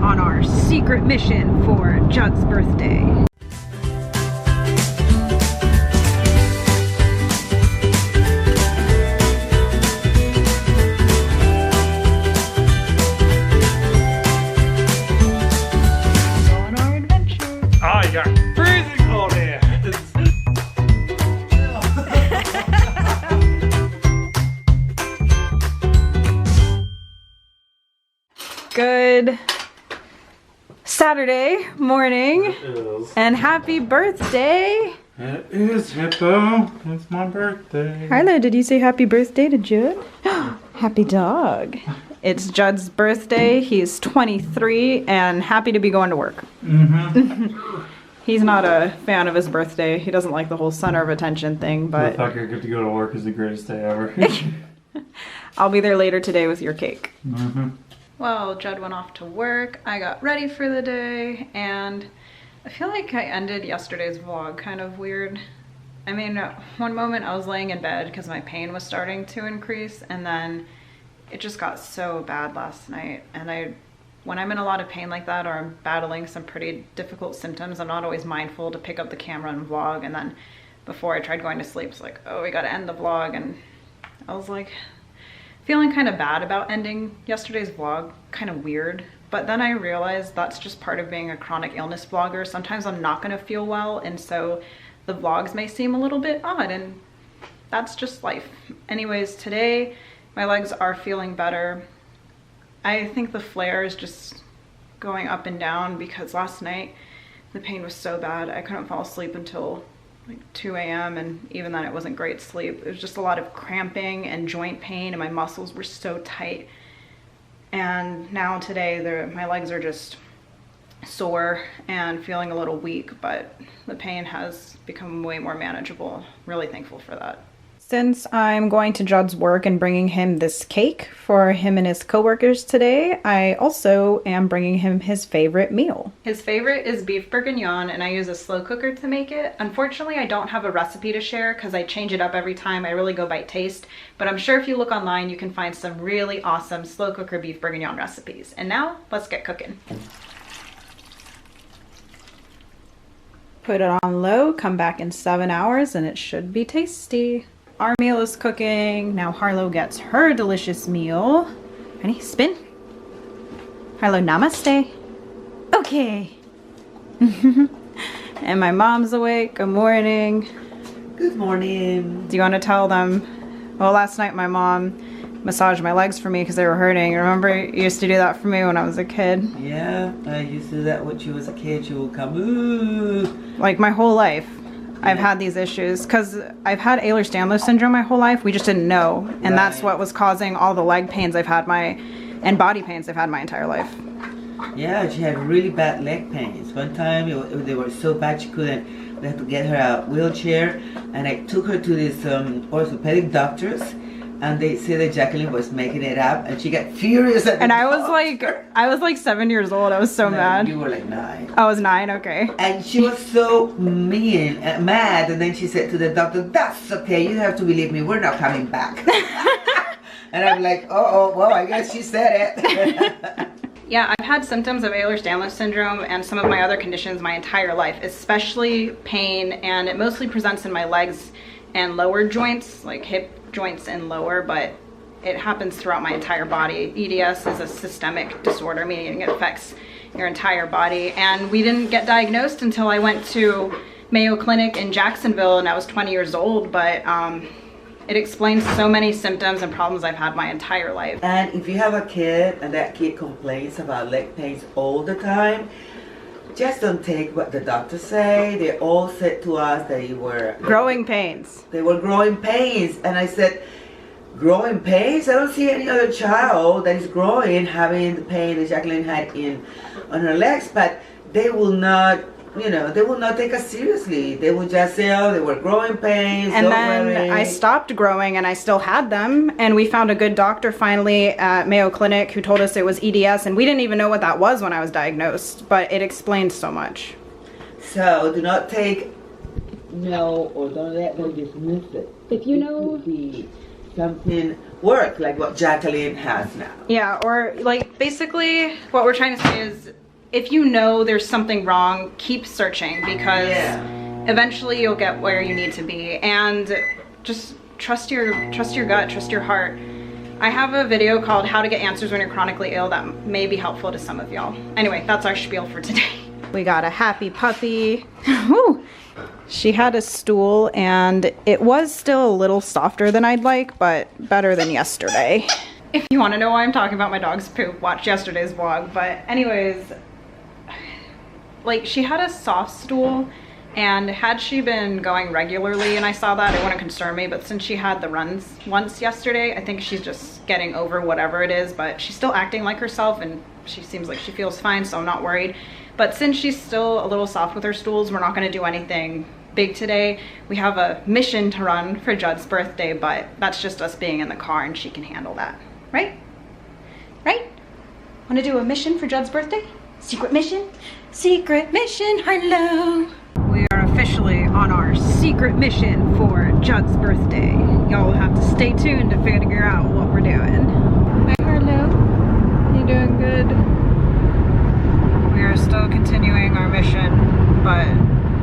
on our secret mission for Judd's birthday. On our adventure. Oh, you got freezing cold here. Good Saturday morning and happy birthday. It is, Hippo. It's my birthday. Harlow, did you say happy birthday to Judd? Happy dog. It's Judd's birthday. He's 23 and happy to be going to work. He's not a fan of his birthday. He doesn't like the whole center of attention thing, but The fact I get to go to work is the greatest day ever. I'll be there later today with your cake. Well, Judd went off to work. I got ready for the day, and I feel like I ended yesterday's vlog kind of weird. I mean, one moment I was laying in bed because my pain was starting to increase, and then it just got so bad last night. And when I'm in a lot of pain like that, or I'm battling some pretty difficult symptoms, I'm not always mindful to pick up the camera and vlog. And then before I tried going to sleep, it's like, oh, we gotta end the vlog. And I was like, feeling kind of bad about ending yesterday's vlog, kind of weird. But then I realized that's just part of being a chronic illness vlogger. Sometimes I'm not gonna feel well, and so the vlogs may seem a little bit odd, and that's just life. Anyways, today my legs are feeling better. I think the flare is just going up and down because last night the pain was so bad I couldn't fall asleep until like 2 a.m. and even then it wasn't great sleep. It was just a lot of cramping and joint pain, and my muscles were so tight. And now today my legs are just sore and feeling a little weak, but the pain has become way more manageable. Really thankful for that. Since I'm going to Judd's work and bringing him this cake for him and his coworkers today, I also am bringing him his favorite meal. His favorite is beef bourguignon, and I use a slow cooker to make it. Unfortunately, I don't have a recipe to share because I change it up every time. I really go by taste, but I'm sure if you look online, you can find some really awesome slow cooker beef bourguignon recipes. And now, let's get cooking. Put it on low, come back in 7 hours, and it should be tasty. Our meal is cooking. Now Harlow gets her delicious meal. Ready? Spin. Harlow, namaste. Okay. And my mom's awake. Good morning. Good morning. Do you want to tell them? Well, last night my mom massaged my legs for me because they were hurting. Remember, you used to do that for me when I was a kid? Yeah, I used to do that when she was a kid. She would come, ooh. Like my whole life. I've had these issues because I've had Ehlers-Danlos syndrome my whole life. We just didn't know, and that's what was causing all the leg pains I've had and body pains I've had my entire life. Yeah, she had really bad leg pains. One time they were so bad she couldn't. We had to get her a wheelchair, and I took her to these orthopedic doctors, and they said that Jacqueline was making it up, and she got furious at the And I was like 7 years old. I was so mad. You were like 9. I was 9, okay. And she was so mean and mad, and then she said to the doctor, "That's okay, you have to believe me, we're not coming back." And I'm like, oh, well, I guess she said it. Yeah, I've had symptoms of Ehlers-Danlos syndrome and some of my other conditions my entire life, especially pain, and it mostly presents in my legs and lower joints, like hip joints and lower, but it happens throughout my entire body. EDS is a systemic disorder, meaning it affects your entire body. And we didn't get diagnosed until I went to Mayo Clinic in Jacksonville, and I was 20 years old, but it explains so many symptoms and problems I've had my entire life. And if you have a kid and that kid complains about leg pains all the time, just don't take what the doctors say. They all said to us that they were growing pains. They were growing pains, and I said, growing pains? I don't see any other child that is growing having the pain that Jacqueline had on her legs, but they will not, they will not take us seriously. They will just say, oh, they were growing pains. And then I stopped growing, and I still had them, and we found a good doctor finally at Mayo Clinic who told us it was EDS, and we didn't even know what that was when I was diagnosed, but it explains so much. So do not take no, or don't let them dismiss it. If you know, be something work like what Jacqueline has now. Yeah, or like basically what we're trying to say is if you know there's something wrong, keep searching because eventually you'll get where you need to be. And just trust your gut, trust your heart. I have a video called How to Get Answers When You're Chronically Ill that may be helpful to some of y'all. Anyway, that's our spiel for today. We got a happy puppy. Woo! She had a stool and it was still a little softer than I'd like, but better than yesterday. If you want to know why I'm talking about my dog's poop, watch yesterday's vlog. But anyways, like she had a soft stool, and had she been going regularly and I saw that, it wouldn't concern me. But since she had the runs once yesterday, I think she's just getting over whatever it is, but she's still acting like herself and she seems like she feels fine, so I'm not worried. But since she's still a little soft with her stools, we're not gonna do anything big today. We have a mission to run for Judd's birthday, but that's just us being in the car and she can handle that, right? Right? Wanna do a mission for Judd's birthday? Secret mission? Secret mission, hello. We are officially on our secret mission for Judd's birthday. Y'all will have to stay tuned to figure out what we're doing. Hi, Harlow. You doing good? We are still continuing our mission, but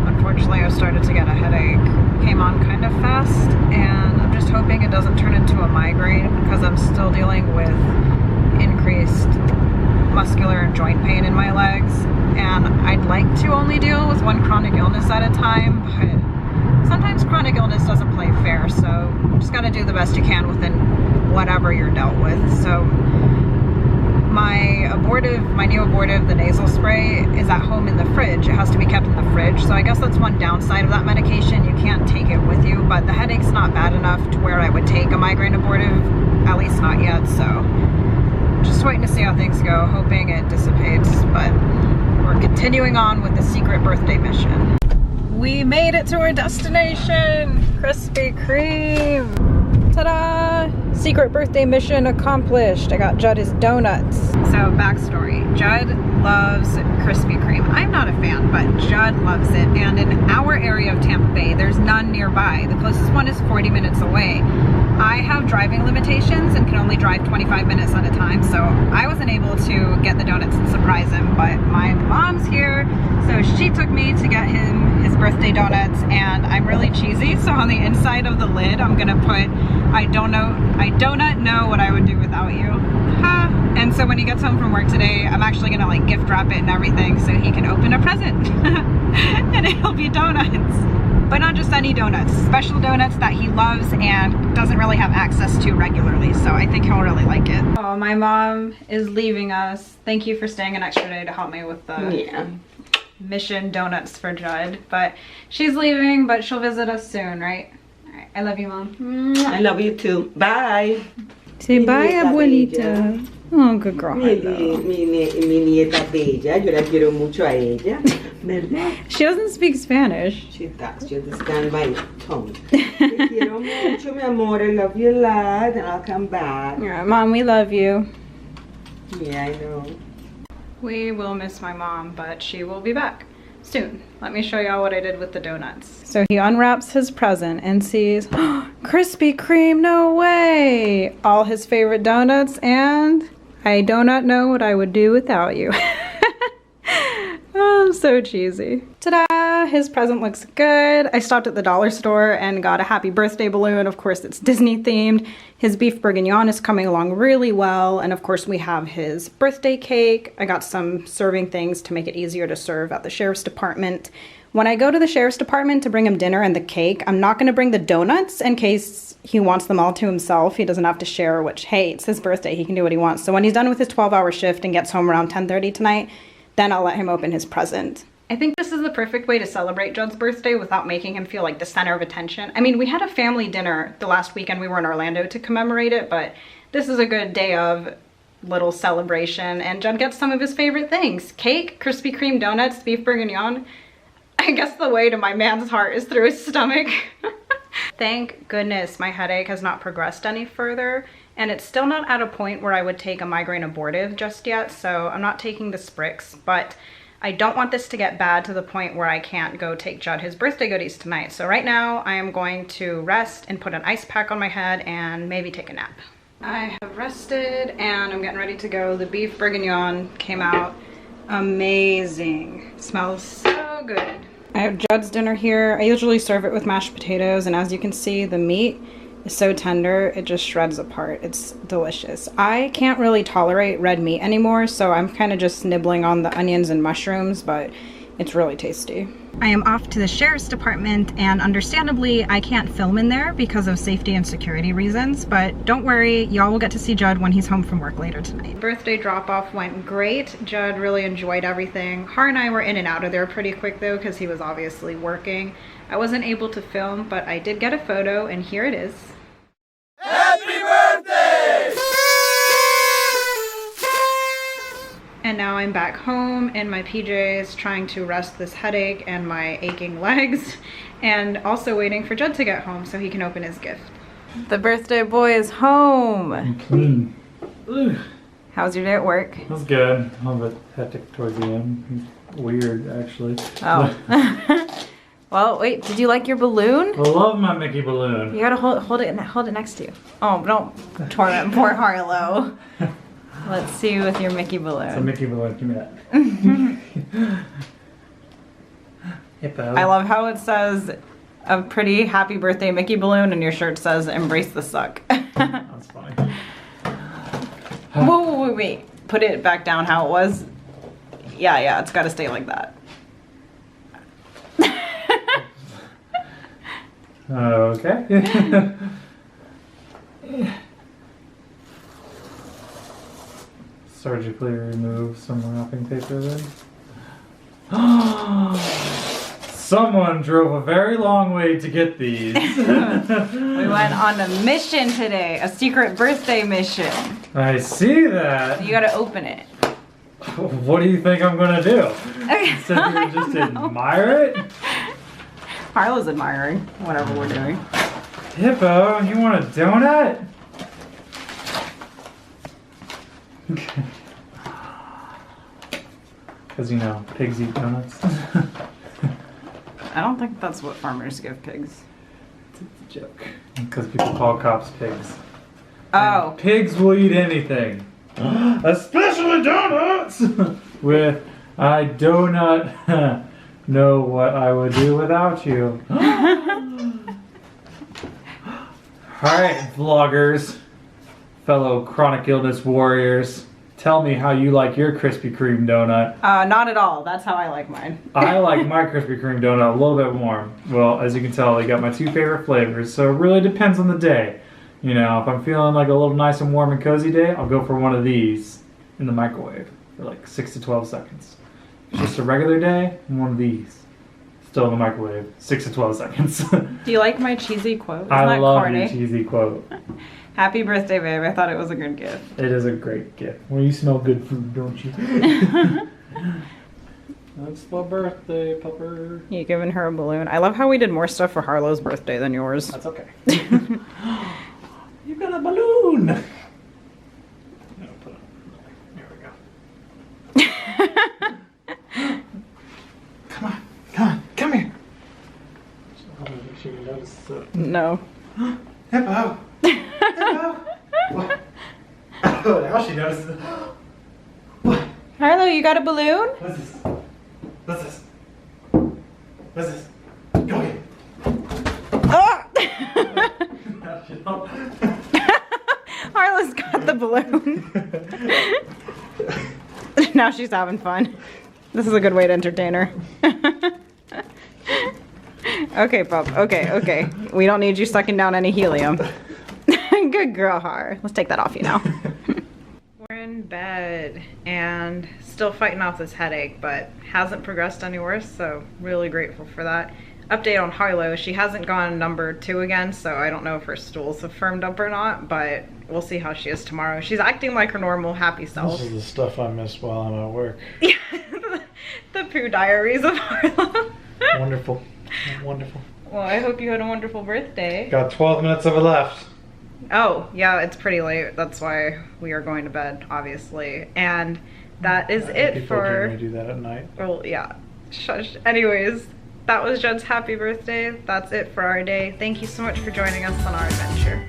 unfortunately I started to get a headache. Came on kind of fast, and I'm just hoping it doesn't turn into a migraine because I'm still dealing with increased muscular and joint pain in my legs, and I'd like to only deal with one chronic illness at a time, but sometimes chronic illness doesn't play fair, so you just gotta do the best you can within whatever you're dealt with. So my new abortive, the nasal spray, is at home in the fridge. It has to be kept in the fridge, so I guess that's one downside of that medication. You can't take it with you, but the headache's not bad enough to where I would take a migraine abortive, at least not yet, so just waiting to see how things go, hoping it dissipates, but we're continuing on with the secret birthday mission. We made it to our destination, Krispy Kreme. Ta-da! Secret birthday mission accomplished. I got Judd his donuts. So backstory, Judd loves Krispy Kreme. I'm not a fan, but Judd loves it. And in our area of Tampa Bay, there's none nearby. The closest one is 40 minutes away. I have driving limitations and can only drive 25 minutes at a time, so I wasn't able to get the donuts and surprise him, but my mom's here, so she took me to get him his birthday donuts, and I'm really cheesy, so on the inside of the lid, I'm gonna put, I don't know what I would do without you. Ha! And so when he gets home from work today, I'm actually gonna like gift wrap it and everything so he can open a present. And it'll be donuts. But not just any donuts, special donuts that he loves and doesn't really have access to regularly, so I think he'll really like it. Oh, my mom is leaving us. Thank you for staying an extra day to help me with the mission donuts for Judd. But she's leaving, but she'll visit us soon, right? All right, I love you, Mom. I love you too. Bye. Say bye, abuelita. Oh, good girl. Mi nieta bella, yo la quiero mucho a ella, ¿verdad? She doesn't speak Spanish. She does, you understand my tongue. Te quiero mucho, mi amor, I love you a lot, and I'll come back. All right, Mom, we love you. Yeah, I know. We will miss my mom, but she will be back soon. Let me show y'all what I did with the donuts. So he unwraps his present and sees, oh, Krispy Kreme, no way! All his favorite donuts, and I do not know what I would do without you. Oh, I'm so cheesy. Ta-da! His present looks good. I stopped at the dollar store and got a happy birthday balloon. Of course, it's Disney themed. His beef bourguignon is coming along really well. And of course, we have his birthday cake. I got some serving things to make it easier to serve at the sheriff's department. When I go to the sheriff's department to bring him dinner and the cake, I'm not going to bring the donuts in case he wants them all to himself. He doesn't have to share, which, hey, it's his birthday. He can do what he wants. So when he's done with his 12-hour shift and gets home around 10:30 tonight, then I'll let him open his present. I think this is the perfect way to celebrate Judd's birthday without making him feel like the center of attention. I mean, we had a family dinner the last weekend we were in Orlando to commemorate it, but this is a good day of little celebration, and Judd gets some of his favorite things. Cake, Krispy Kreme donuts, beef bourguignon. I guess the way to my man's heart is through his stomach. Thank goodness my headache has not progressed any further, and it's still not at a point where I would take a migraine abortive just yet, so I'm not taking the Sprix, but I don't want this to get bad to the point where I can't go take Judd his birthday goodies tonight. So right now I am going to rest and put an ice pack on my head and maybe take a nap. I have rested and I'm getting ready to go. The beef bourguignon came out amazing. Smells so good. I have Judd's dinner here. I usually serve it with mashed potatoes, and as you can see, the meat is so tender, it just shreds apart. It's delicious. I can't really tolerate red meat anymore, so I'm kind of just nibbling on the onions and mushrooms, but it's really tasty. I am off to the sheriff's department, and understandably I can't film in there because of safety and security reasons, but don't worry, y'all will get to see Judd when he's home from work later tonight. Birthday drop-off went great. Judd really enjoyed everything. Har and I were in and out of there pretty quick though, because he was obviously working. I wasn't able to film, but I did get a photo, and here it is. Happy birthday! And now I'm back home in my PJs trying to rest this headache and my aching legs, and also waiting for Judd to get home so he can open his gift. The birthday boy is home. I'm clean. Ugh. How's your day at work? That's good. A little bit hectic towards the end. Weird, actually. Oh. Well, wait, did you like your balloon? I love my Mickey balloon. You gotta hold it next to you. Oh, don't torment poor Harlow. Let's see with your Mickey balloon. It's a Mickey balloon. Give me that. Hippo. I love how it says a pretty happy birthday Mickey balloon, and your shirt says embrace the suck. That's funny. Whoa, wait. Put it back down how it was. Yeah, it's gotta stay like that. Okay. Surgically remove some wrapping paper then. Someone drove a very long way to get these. We went on a mission today, a secret birthday mission. I see that. You gotta open it. What do you think I'm gonna do? So you just admire it? Harlow's admiring whatever we're doing. Hippo, you want a donut? Because, you know, pigs eat donuts. I don't think that's what farmers give pigs. It's a joke. Because people call cops pigs. Oh. And pigs will eat anything. Especially donuts! With, I do not know what I would do without you. Alright, vloggers, fellow chronic illness warriors, tell me how you like your Krispy Kreme donut. Not at all. That's how I like mine. I like my Krispy Kreme donut a little bit warm. Well, as you can tell, I got my two favorite flavors, so it really depends on the day. You know, if I'm feeling like a little nice and warm and cozy day, I'll go for one of these in the microwave for like 6 to 12 seconds. If it's just a regular day, one of these. Still in the microwave, 6 to 12 seconds. Do you like my cheesy quote? Isn't I that love corny? your cheesy quote. Happy birthday, babe. I thought it was a good gift. It is a great gift. Well, you smell good food, don't you? That's my birthday, pupper. You giving her a balloon? I love how we did more stuff for Harlow's birthday than yours. That's okay. You got a balloon! No, put it. There we go. Come here. She noticed it. No. Hippo! Hippo! What? Oh, now she notices it. What? Harlow, you got a balloon? What's this? What's this? What's this? Go ahead. Oh! Now she don't. Harlow's got the balloon. Now she's having fun. This is a good way to entertain her. Okay, pup. Okay. We don't need you sucking down any helium. Good girl, Har. Let's take that off you now. We're in bed and still fighting off this headache, but hasn't progressed any worse, so really grateful for that. Update on Harlow, she hasn't gone number 2 again, so I don't know if her stools have firmed up or not, but we'll see how she is tomorrow. She's acting like her normal happy self. This is the stuff I miss while I'm at work. Yeah, the poo diaries of Harlow. Wonderful. Wonderful. Well, I hope you had a wonderful birthday. Got 12 minutes of it left. Oh, yeah, it's pretty late. That's why we are going to bed, obviously. And that is it People for... generally do that at night. Well, yeah. Shush. Anyways, that was Judd's happy birthday. That's it for our day. Thank you so much for joining us on our adventure.